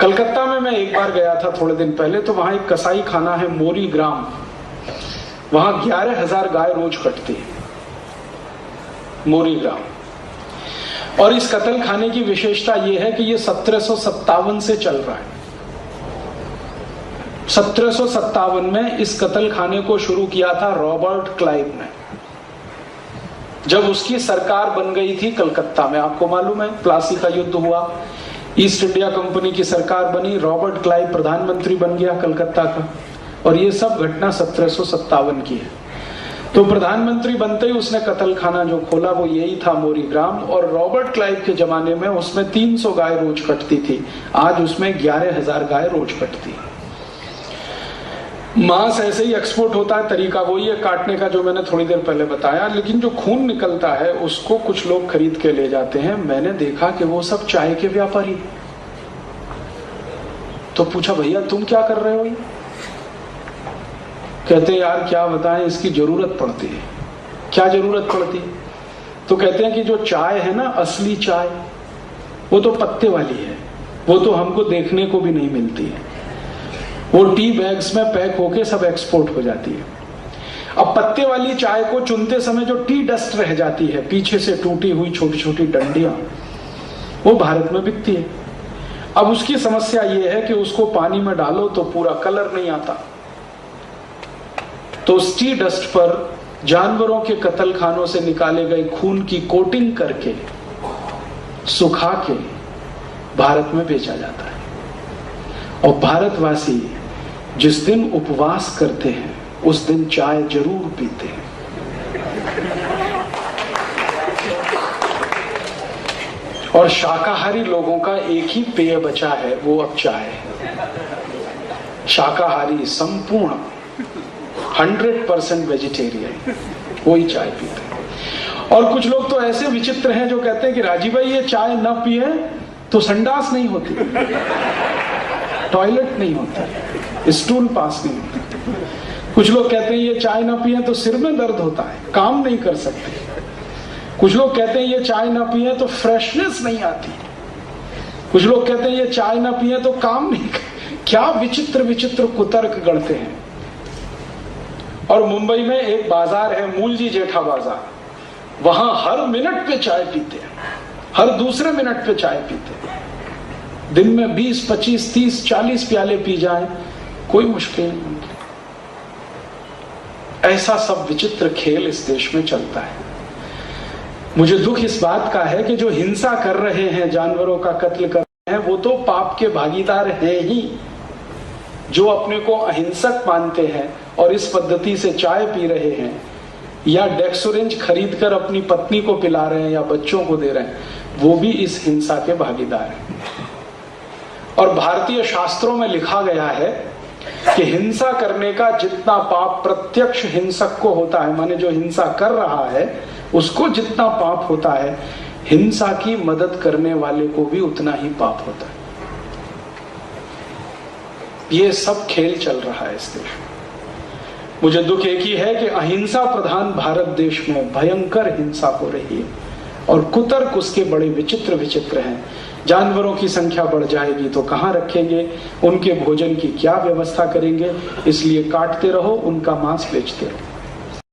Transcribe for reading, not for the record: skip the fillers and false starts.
कलकत्ता में मैं एक बार गया था थोड़े दिन पहले, तो वहां एक कसाई खाना है मोरी ग्राम, वहां 11,000 गाय रोज कटती है, मोरी ग्राम। और इस कत्ल खाने की विशेषता यह है कि यह 1757 से चल रहा है। 1757 में इस कत्ल खाने को शुरू किया था रॉबर्ट क्लाइव ने, जब उसकी सरकार बन गई थी कलकत्ता में। आपको मालूम है प्लासी का युद्ध हुआ, ईस्ट इंडिया कंपनी की सरकार बनी, रॉबर्ट क्लाइव प्रधानमंत्री बन गया कलकत्ता का, और ये सब घटना 1757 की है। तो प्रधानमंत्री बनते ही उसने कत्ल खाना जो खोला वो यही था, मोरी ग्राम। और रॉबर्ट क्लाइव के जमाने में उसमें 300 गाय रोज कटती थी, आज उसमें 11,000 गाय रोज कटती है। मांस ऐसे ही एक्सपोर्ट होता है, तरीका वही है काटने का जो मैंने थोड़ी देर पहले बताया, लेकिन जो खून निकलता है उसको कुछ लोग खरीद के ले जाते हैं। मैंने देखा कि वो सब चाय के व्यापारी। तो पूछा भैया तुम क्या कर रहे हो? कहते हैं यार क्या बताएं, इसकी जरूरत पड़ती है। क्या जरूरत पड़ती है? तो कहते हैं कि जो चाय है ना, असली चाय, वो तो पत्ते वाली है, वो तो हमको देखने को भी नहीं मिलती है, वो टी बैग्स में पैक होके सब एक्सपोर्ट हो जाती है। अब पत्ते वाली चाय को चुनते समय जो टी डस्ट रह जाती है, पीछे से टूटी हुई छोटी छोटी डंडियां, वो भारत में बिकती है। अब उसकी समस्या ये है कि उसको पानी में डालो तो पूरा कलर नहीं आता, तो उस टी डस्ट पर जानवरों के कत्ल खानों से निकाले गए खून की कोटिंग करके सुखा के भारत में बेचा जाता है। और भारतवासी जिस दिन उपवास करते हैं उस दिन चाय जरूर पीते हैं। और शाकाहारी लोगों का एक ही पेय बचा है, वो अब चाय है। शाकाहारी संपूर्ण 100% वेजिटेरियन वही चाय पीते हैं। और कुछ लोग तो ऐसे विचित्र हैं जो कहते हैं कि राजीव भाई ये चाय न पिए तो संडास नहीं होती, टॉयलेट नहीं होता, स्टूल पास नहीं होता। कुछ लोग कहते हैं ये चाय ना पिए तो सिर में दर्द होता है, काम नहीं कर सकते। कुछ लोग कहते हैं ये चाय ना पिए तो फ्रेशनेस नहीं आती। कुछ लोग कहते हैं ये चाय ना पिए तो काम नहीं। क्या विचित्र विचित्र कुतर्क गढ़ते हैं। और मुंबई में एक बाजार है मूलजी जेठा बाजार, वहां हर मिनट पे चाय पीते हैं, हर दूसरे मिनट पे चाय पीते हैं। दिन में 20, 25, 30, 40 प्याले पी जाएं कोई मुश्किल नहीं। ऐसा सब विचित्र खेल इस देश में चलता है। मुझे दुख इस बात का है कि जो हिंसा कर रहे हैं, जानवरों का कत्ल कर रहे हैं, वो तो पाप के भागीदार हैं ही। जो अपने को अहिंसक मानते हैं और इस पद्धति से चाय पी रहे हैं या डेक्सोरेंज खरीद कर अपनी पत्नी को पिला रहे हैं या बच्चों को दे रहे हैं, वो भी इस हिंसा के भागीदार हैं। और भारतीय शास्त्रों में लिखा गया है कि हिंसा करने का जितना पाप प्रत्यक्ष हिंसक को होता है, माने जो हिंसा कर रहा है उसको जितना पाप होता है, हिंसा की मदद करने वाले को भी उतना ही पाप होता है। ये सब खेल चल रहा है इस देश में। मुझे दुख एक ही है कि अहिंसा प्रधान भारत देश में भयंकर हिंसा हो रही है और कुतर्क उसके बड़े विचित्र विचित्र हैं। जानवरों की संख्या बढ़ जाएगी तो कहां रखेंगे, उनके भोजन की क्या व्यवस्था करेंगे, इसलिए काटते रहो, उनका मांस बेचते रहो।